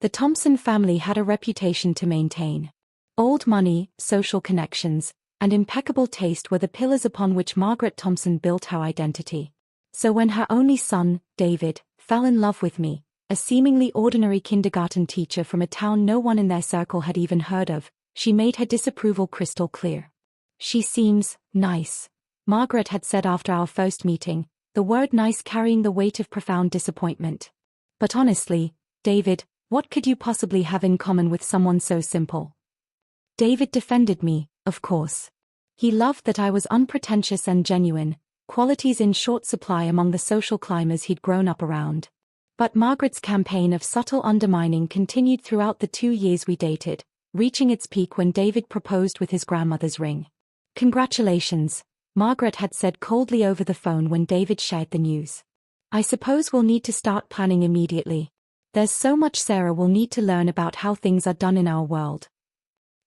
The Thompson family had a reputation to maintain. Old money, social connections, and impeccable taste were the pillars upon which Margaret Thompson built her identity. So when her only son, David, fell in love with me, a seemingly ordinary kindergarten teacher from a town no one in their circle had even heard of, she made her disapproval crystal clear. "She seems nice," Margaret had said after our first meeting, the word nice carrying the weight of profound disappointment. "But honestly, David, what could you possibly have in common with someone so simple?" David defended me, of course. He loved that I was unpretentious and genuine, qualities in short supply among the social climbers he'd grown up around. But Margaret's campaign of subtle undermining continued throughout the 2 years we dated, reaching its peak when David proposed with his grandmother's ring. "Congratulations," Margaret had said coldly over the phone when David shared the news. "I suppose we'll need to start planning immediately. There's so much Sarah will need to learn about how things are done in our world."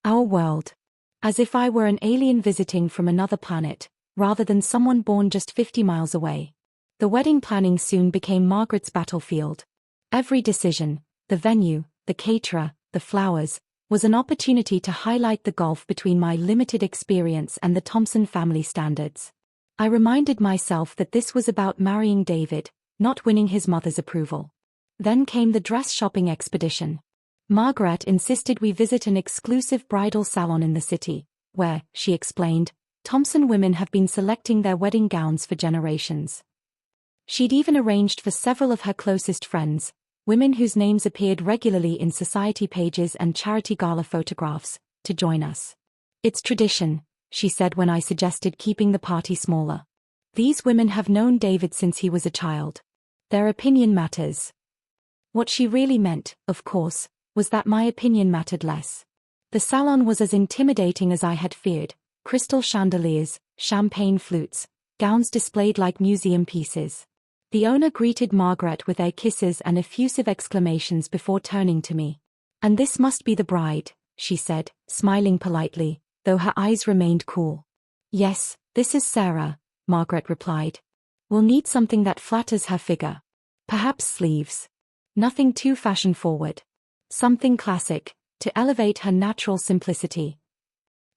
Our world. As if I were an alien visiting from another planet, rather than someone born just 50 miles away. The wedding planning soon became Margaret's battlefield. Every decision, the venue, the caterer, the flowers, was an opportunity to highlight the gulf between my limited experience and the Thompson family standards. I reminded myself that this was about marrying David, not winning his mother's approval. Then came the dress shopping expedition. Margaret insisted we visit an exclusive bridal salon in the city, where, she explained, Thompson women have been selecting their wedding gowns for generations. She'd even arranged for several of her closest friends, women whose names appeared regularly in society pages and charity gala photographs, to join us. "It's tradition," she said when I suggested keeping the party smaller. "These women have known David since he was a child. Their opinion matters." What she really meant, of course, was that my opinion mattered less. The salon was as intimidating as I had feared: crystal chandeliers, champagne flutes, gowns displayed like museum pieces. The owner greeted Margaret with air kisses and effusive exclamations before turning to me. "And this must be the bride," she said, smiling politely, though her eyes remained cool. "Yes, this is Sarah," Margaret replied. "We'll need something that flatters her figure. Perhaps sleeves. Nothing too fashion-forward. Something classic, to elevate her natural simplicity."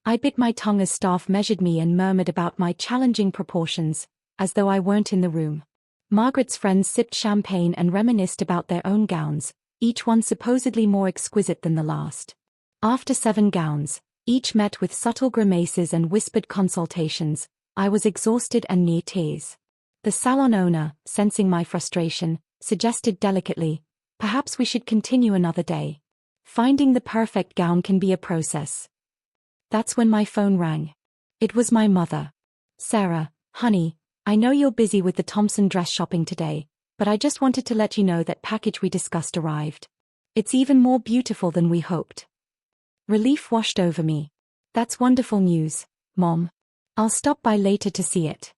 I bit my tongue as staff measured me and murmured about my challenging proportions, as though I weren't in the room. Margaret's friends sipped champagne and reminisced about their own gowns, each one supposedly more exquisite than the last. After 7 gowns, each met with subtle grimaces and whispered consultations, I was exhausted and near tears. The salon owner, sensing my frustration, suggested delicately, "Perhaps we should continue another day. Finding the perfect gown can be a process." That's when my phone rang. It was my mother. "Sarah, honey, I know you're busy with the Thompson dress shopping today, but I just wanted to let you know that package we discussed arrived. It's even more beautiful than we hoped." Relief washed over me. "That's wonderful news, Mom. I'll stop by later to see it."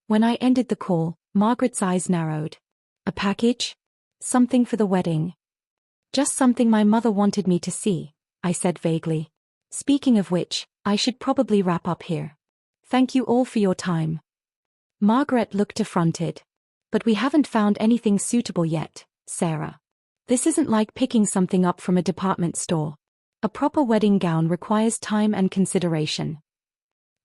When I ended the call, Margaret's eyes narrowed. "A package? Something for the wedding?" "Just something my mother wanted me to see," I said vaguely. "Speaking of which, I should probably wrap up here. Thank you all for your time." Margaret looked affronted. "But we haven't found anything suitable yet, Sarah. This isn't like picking something up from a department store. A proper wedding gown requires time and consideration."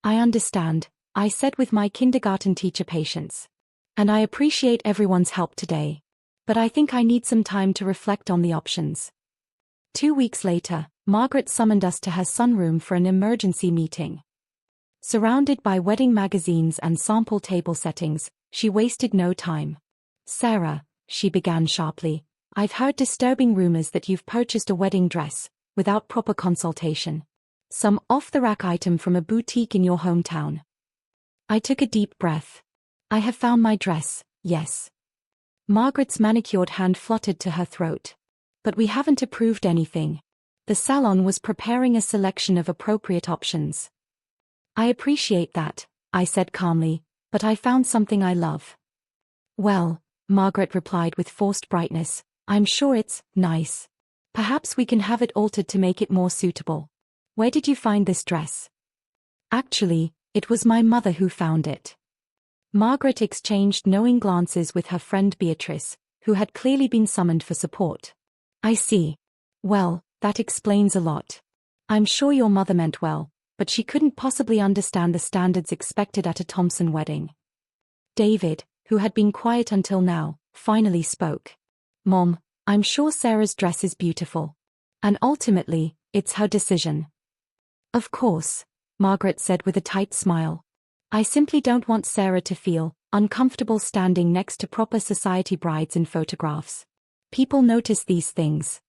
"I understand," I said with my kindergarten teacher patience. "And I appreciate everyone's help today. But I think I need some time to reflect on the options." 2 weeks later, Margaret summoned us to her sunroom for an emergency meeting. Surrounded by wedding magazines and sample table settings, she wasted no time. "Sarah," she began sharply, "I've heard disturbing rumors that you've purchased a wedding dress, without proper consultation. Some off-the-rack item from a boutique in your hometown." I took a deep breath. "I have found my dress, yes." Margaret's manicured hand fluttered to her throat. "But we haven't approved anything. The salon was preparing a selection of appropriate options." "I appreciate that," I said calmly, "but I found something I love." "Well," Margaret replied with forced brightness, "I'm sure it's nice. Perhaps we can have it altered to make it more suitable. Where did you find this dress?" "Actually, it was my mother who found it." Margaret exchanged knowing glances with her friend Beatrice, who had clearly been summoned for support. I see. Well, that explains a lot. I'm sure your mother meant well, but she couldn't possibly understand the standards expected at a Thompson wedding. David, who had been quiet until now, finally spoke. Mom, I'm sure Sarah's dress is beautiful. And ultimately, it's her decision. Of course, Margaret said with a tight smile. I simply don't want Sarah to feel uncomfortable standing next to proper society brides in photographs. People notice these things.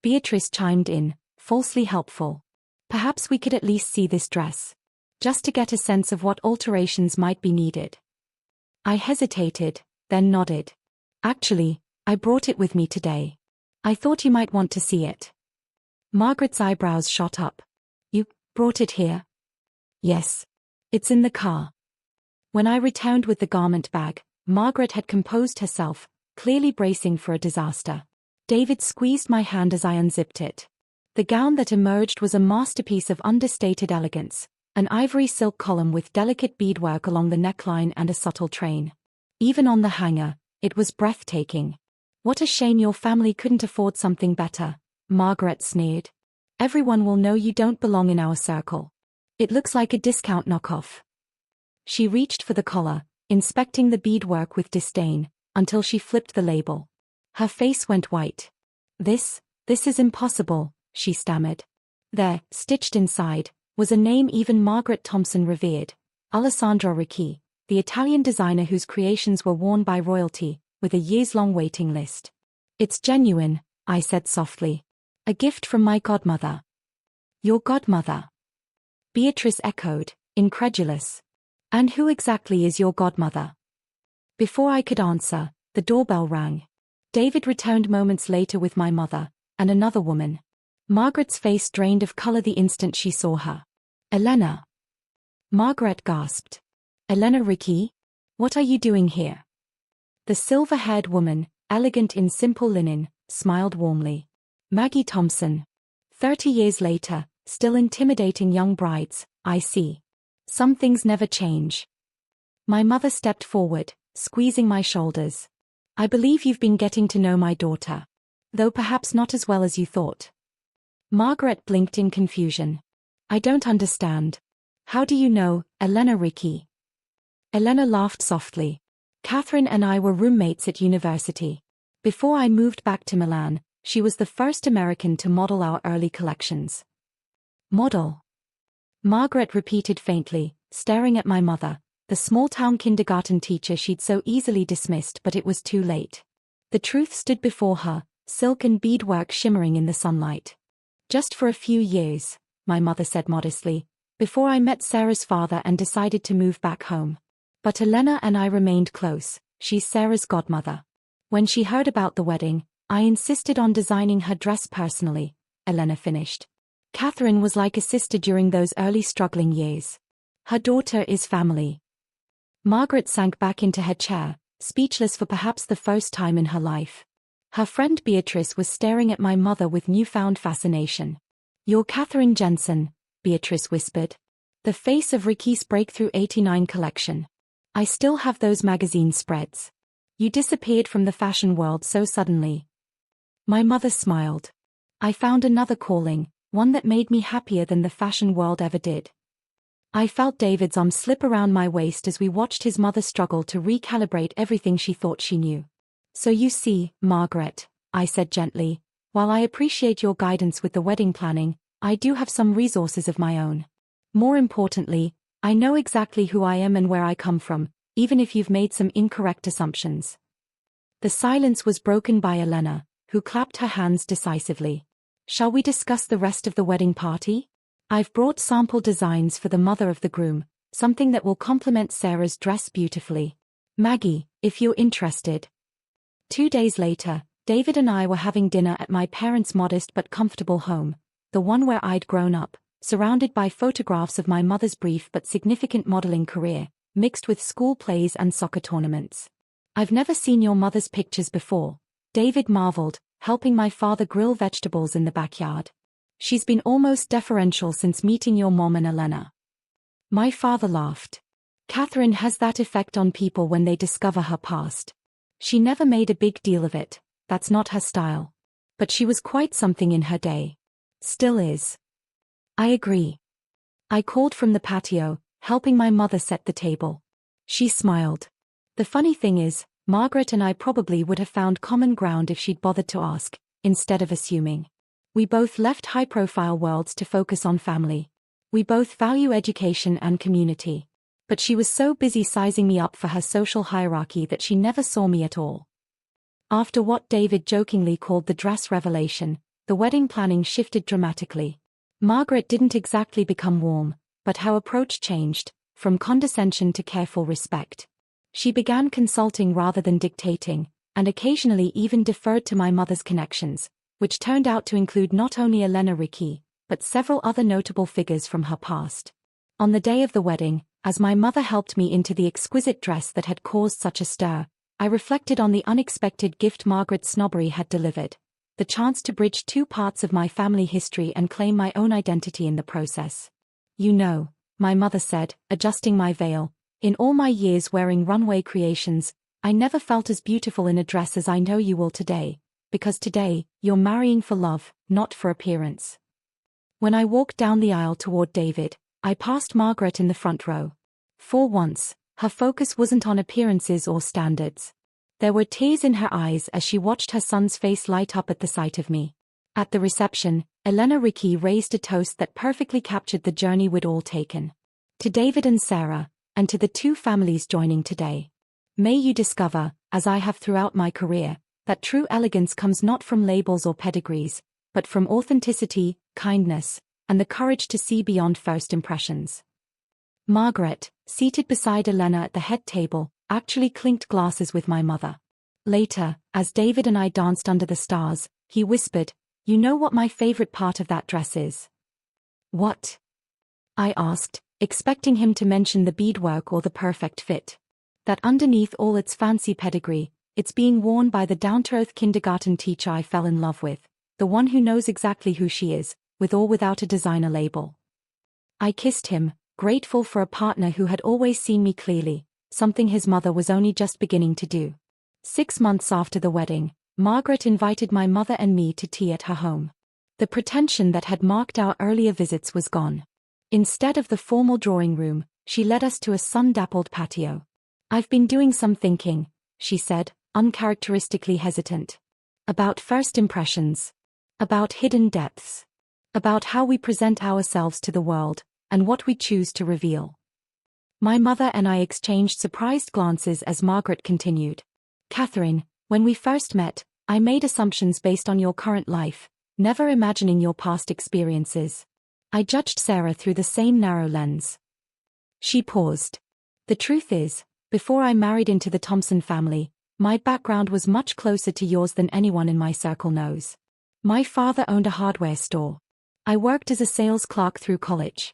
Beatrice chimed in, falsely helpful. Perhaps we could at least see this dress. Just to get a sense of what alterations might be needed. I hesitated, then nodded. Actually, I brought it with me today. I thought you might want to see it. Margaret's eyebrows shot up. You brought it here? Yes. It's in the car. When I returned with the garment bag, Margaret had composed herself, clearly bracing for a disaster. David squeezed my hand as I unzipped it. The gown that emerged was a masterpiece of understated elegance, an ivory silk column with delicate beadwork along the neckline and a subtle train. Even on the hanger, it was breathtaking. What a shame your family couldn't afford something better, Margaret sneered. Everyone will know you don't belong in our circle. It looks like a discount knockoff. She reached for the collar, inspecting the beadwork with disdain, until she flipped the label. Her face went white. This is impossible, she stammered. There, stitched inside, was a name even Margaret Thompson revered, Alessandro Ricci, the Italian designer whose creations were worn by royalty, with a years-long waiting list. It's genuine, I said softly. A gift from my godmother. Your godmother? Beatrice echoed, incredulous. And who exactly is your godmother? Before I could answer, the doorbell rang. David returned moments later with my mother, and another woman. Margaret's face drained of color the instant she saw her. Elena. Margaret gasped. Elena Ricci? What are you doing here? The silver-haired woman, elegant in simple linen, smiled warmly. Maggie Thompson. 30 years later, still intimidating young brides, I see. Some things never change. My mother stepped forward, squeezing my shoulders. I believe you've been getting to know my daughter. Though perhaps not as well as you thought. Margaret blinked in confusion. I don't understand. How do you know, Elena Ricci? Elena laughed softly. Catherine and I were roommates at university. Before I moved back to Milan, she was the first American to model our early collections. Model? Margaret repeated faintly, staring at my mother, the small-town kindergarten teacher she'd so easily dismissed, but it was too late. The truth stood before her, silk and beadwork shimmering in the sunlight. Just for a few years, my mother said modestly, before I met Sarah's father and decided to move back home. But Elena and I remained close. She's Sarah's godmother. When she heard about the wedding, I insisted on designing her dress personally, Elena finished. Catherine was like a sister during those early struggling years. Her daughter is family. Margaret sank back into her chair, speechless for perhaps the first time in her life. Her friend Beatrice was staring at my mother with newfound fascination. You're Catherine Jensen, Beatrice whispered. The face of Ricci's Breakthrough '89 collection. I still have those magazine spreads. You disappeared from the fashion world so suddenly. My mother smiled. I found another calling, one that made me happier than the fashion world ever did. I felt David's arm slip around my waist as we watched his mother struggle to recalibrate everything she thought she knew. So you see, Margaret, I said gently, while I appreciate your guidance with the wedding planning, I do have some resources of my own. More importantly, I know exactly who I am and where I come from, even if you've made some incorrect assumptions. The silence was broken by Elena, who clapped her hands decisively. Shall we discuss the rest of the wedding party? I've brought sample designs for the mother of the groom, something that will complement Sarah's dress beautifully. Maggie, if you're interested. 2 days later, David and I were having dinner at my parents' modest but comfortable home, the one where I'd grown up, surrounded by photographs of my mother's brief but significant modeling career, mixed with school plays and soccer tournaments. I've never seen your mother's pictures before, David marveled, helping my father grill vegetables in the backyard. She's been almost deferential since meeting your mom and Elena. My father laughed. Catherine has that effect on people when they discover her past. She never made a big deal of it, that's not her style. But she was quite something in her day. Still is. I agree. I called from the patio, helping my mother set the table. She smiled. The funny thing is, Margaret and I probably would have found common ground if she'd bothered to ask, instead of assuming. We both left high-profile worlds to focus on family. We both value education and community. But she was so busy sizing me up for her social hierarchy that she never saw me at all. After what David jokingly called the dress revelation, the wedding planning shifted dramatically. Margaret didn't exactly become warm, but her approach changed, from condescension to careful respect. She began consulting rather than dictating, and occasionally even deferred to my mother's connections, which turned out to include not only Elena Ricci, but several other notable figures from her past. On the day of the wedding, as my mother helped me into the exquisite dress that had caused such a stir, I reflected on the unexpected gift Margaret's snobbery had delivered, the chance to bridge two parts of my family history and claim my own identity in the process. You know, my mother said, adjusting my veil, in all my years wearing runway creations, I never felt as beautiful in a dress as I know you will today, because today, you're marrying for love, not for appearance. When I walked down the aisle toward David, I passed Margaret in the front row. For once, her focus wasn't on appearances or standards. There were tears in her eyes as she watched her son's face light up at the sight of me. At the reception, Elena Ricci raised a toast that perfectly captured the journey we'd all taken. To David and Sarah, and to the two families joining today. May you discover, as I have throughout my career, that true elegance comes not from labels or pedigrees, but from authenticity, kindness, and the courage to see beyond first impressions. Margaret, seated beside Elena at the head table, actually clinked glasses with my mother. Later, as David and I danced under the stars, he whispered, "You know what my favorite part of that dress is?" "What?" I asked, expecting him to mention the beadwork or the perfect fit. "That underneath all its fancy pedigree, it's being worn by the down-to-earth kindergarten teacher I fell in love with, the one who knows exactly who she is, with or without a designer label." I kissed him, grateful for a partner who had always seen me clearly, something his mother was only just beginning to do. 6 months after the wedding, Margaret invited my mother and me to tea at her home. The pretension that had marked our earlier visits was gone. Instead of the formal drawing room, she led us to a sun-dappled patio. "I've been doing some thinking," she said, uncharacteristically hesitant. "About first impressions. About hidden depths. About how we present ourselves to the world, and what we choose to reveal." My mother and I exchanged surprised glances as Margaret continued. "Catherine, when we first met, I made assumptions based on your current life, never imagining your past experiences. I judged Sarah through the same narrow lens." She paused. "The truth is, before I married into the Thompson family, my background was much closer to yours than anyone in my circle knows. My father owned a hardware store. I worked as a sales clerk through college."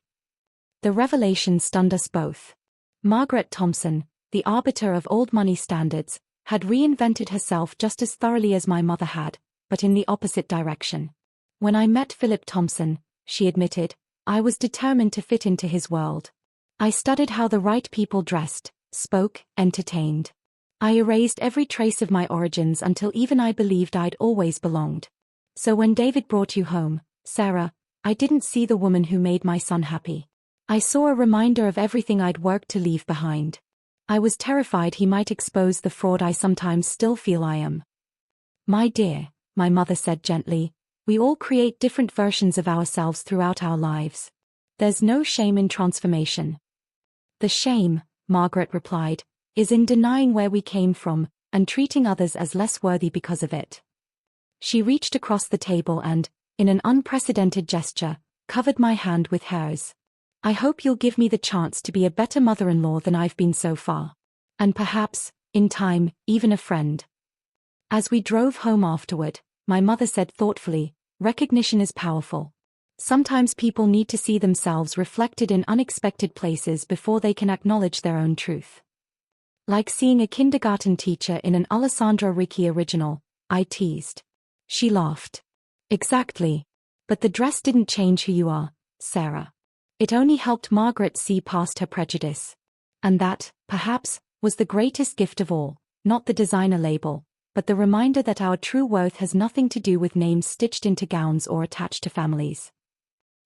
The revelation stunned us both. Margaret Thompson, the arbiter of old money standards, had reinvented herself just as thoroughly as my mother had, but in the opposite direction. "When I met Philip Thompson," she admitted, "I was determined to fit into his world. I studied how the right people dressed, spoke, entertained. I erased every trace of my origins until even I believed I'd always belonged. So when David brought you home, Sarah, I didn't see the woman who made my son happy. I saw a reminder of everything I'd worked to leave behind. I was terrified he might expose the fraud I sometimes still feel I am." "My dear," my mother said gently, "we all create different versions of ourselves throughout our lives. There's no shame in transformation." "The shame," Margaret replied, "is in denying where we came from, and treating others as less worthy because of it." She reached across the table and, in an unprecedented gesture, covered my hand with hers. "I hope you'll give me the chance to be a better mother-in-law than I've been so far. And perhaps, in time, even a friend." As we drove home afterward, my mother said thoughtfully, "Recognition is powerful. Sometimes people need to see themselves reflected in unexpected places before they can acknowledge their own truth." "Like seeing a kindergarten teacher in an Alessandra Ricci original," I teased. She laughed. "Exactly. But the dress didn't change who you are, Sarah. It only helped Margaret see past her prejudice. And that, perhaps, was the greatest gift of all, not the designer label, but the reminder that our true worth has nothing to do with names stitched into gowns or attached to families.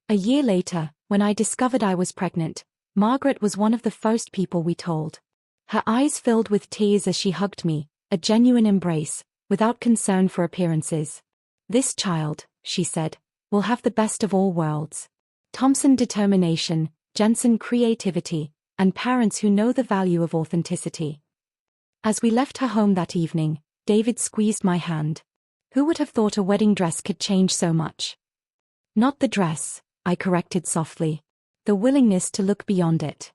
A year later, when I discovered I was pregnant, Margaret was one of the first people we told. Her eyes filled with tears as she hugged me, a genuine embrace, without concern for appearances. "This child," she said, "will have the best of all worlds. Thompson determination, Jensen creativity, and parents who know the value of authenticity." As we left her home that evening, David squeezed my hand. "Who would have thought a wedding dress could change so much?" "Not the dress," I corrected softly. "The willingness to look beyond it."